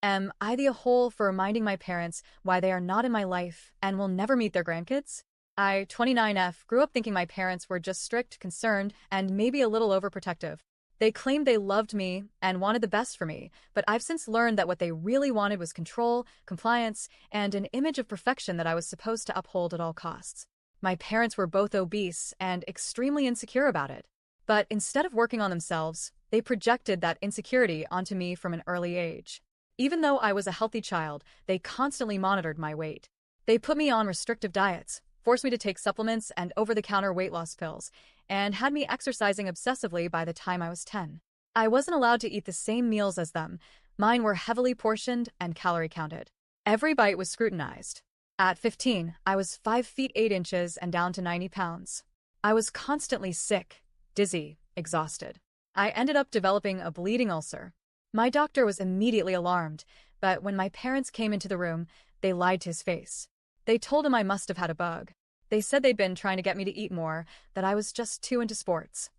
Am I the a-hole for reminding my parents why they are not in my life and will never meet their grandkids? I, 29F, grew up thinking my parents were just strict, concerned, and maybe a little overprotective. They claimed they loved me and wanted the best for me, but I've since learned that what they really wanted was control, compliance, and an image of perfection that I was supposed to uphold at all costs. My parents were both obese and extremely insecure about it. But instead of working on themselves, they projected that insecurity onto me from an early age. Even though I was a healthy child, they constantly monitored my weight. They put me on restrictive diets, forced me to take supplements and over-the-counter weight loss pills, and had me exercising obsessively by the time I was 10. I wasn't allowed to eat the same meals as them. Mine were heavily portioned and calorie counted. Every bite was scrutinized. At 15, I was 5 feet 8 inches and down to 90 pounds. I was constantly sick, dizzy, exhausted. I ended up developing a bleeding ulcer. My doctor was immediately alarmed, but when my parents came into the room, they lied to his face. They told him I must have had a bug. They said they'd been trying to get me to eat more, that I was just too into sports.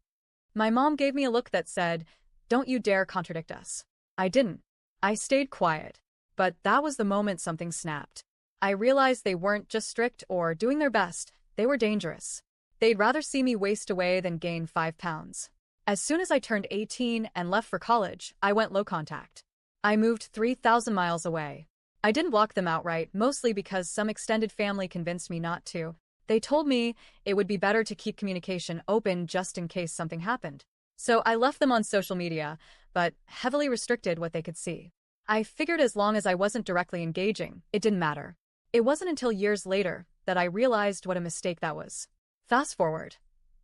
My mom gave me a look that said, "Don't you dare contradict us." I didn't. I stayed quiet. But that was the moment something snapped. I realized they weren't just strict or doing their best, they were dangerous. They'd rather see me waste away than gain 5 pounds. As soon as I turned 18 and left for college, I went low contact. I moved 3,000 miles away. I didn't block them outright, mostly because some extended family convinced me not to. They told me it would be better to keep communication open just in case something happened. So I left them on social media, but heavily restricted what they could see. I figured as long as I wasn't directly engaging, it didn't matter. It wasn't until years later that I realized what a mistake that was. Fast forward.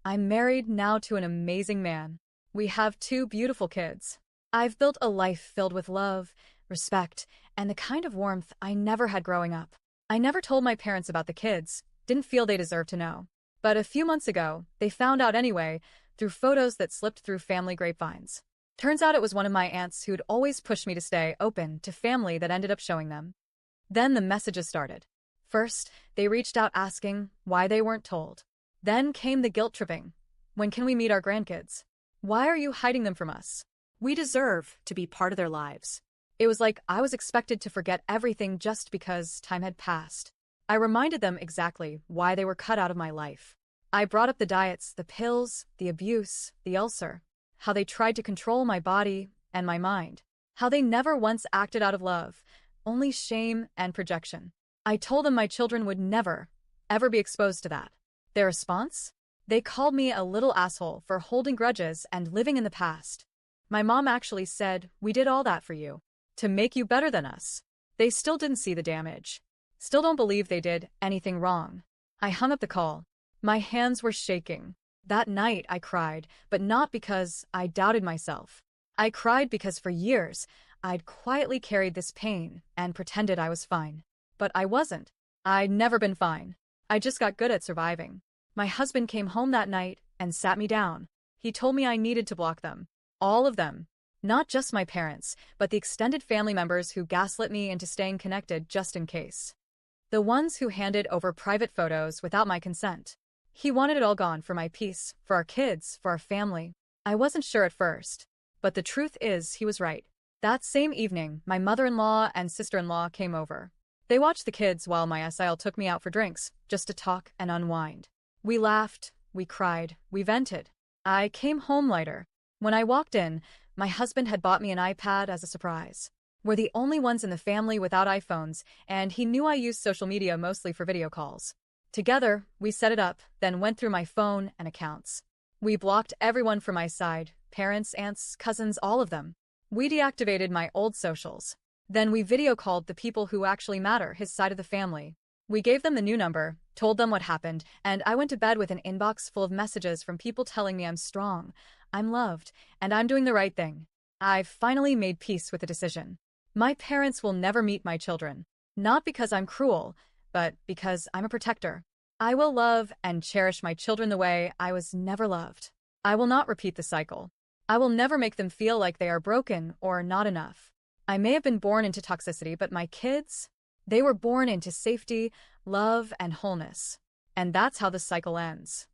I'm married now to an amazing man. We have 2 beautiful kids. I've built a life filled with love, respect, and the kind of warmth I never had growing up. I never told my parents about the kids, didn't feel they deserved to know. But a few months ago, they found out anyway, through photos that slipped through family grapevines. Turns out it was one of my aunts who'd always pushed me to stay open to family that ended up showing them. Then the messages started. First, they reached out asking why they weren't told. Then came the guilt tripping. When can we meet our grandkids? Why are you hiding them from us? We deserve to be part of their lives. It was like I was expected to forget everything just because time had passed. I reminded them exactly why they were cut out of my life. I brought up the diets, the pills, the abuse, the ulcer, how they tried to control my body and my mind, how they never once acted out of love, only shame and projection. I told them my children would never, ever be exposed to that. Their response? They called me a little asshole for holding grudges and living in the past. My mom actually said, "We did all that for you, to make you better than us." They still didn't see the damage. Still don't believe they did anything wrong. I hung up the call. My hands were shaking. That night I cried, but not because I doubted myself. I cried because for years I'd quietly carried this pain and pretended I was fine. But I wasn't. I'd never been fine. I just got good at surviving. My husband came home that night and sat me down. He told me I needed to block them. All of them. Not just my parents, but the extended family members who gaslit me into staying connected just in case. The ones who handed over private photos without my consent. He wanted it all gone for my peace, for our kids, for our family. I wasn't sure at first. But the truth is, he was right. That same evening, my mother-in-law and sister-in-law came over. They watched the kids while my SIL took me out for drinks, just to talk and unwind. We laughed, we cried, we vented. I came home lighter. When I walked in, my husband had bought me an iPad as a surprise. We're the only ones in the family without iPhones, and he knew I used social media mostly for video calls. Together, we set it up, then went through my phone and accounts. We blocked everyone from my side, parents, aunts, cousins, all of them. We deactivated my old socials. Then we video called the people who actually matter, his side of the family. We gave them the new number, told them what happened, and I went to bed with an inbox full of messages from people telling me I'm strong, I'm loved, and I'm doing the right thing. I've finally made peace with the decision. My parents will never meet my children. Not because I'm cruel, but because I'm a protector. I will love and cherish my children the way I was never loved. I will not repeat the cycle. I will never make them feel like they are broken or not enough. I may have been born into toxicity, but my kids, they were born into safety, love, and wholeness. And that's how the cycle ends.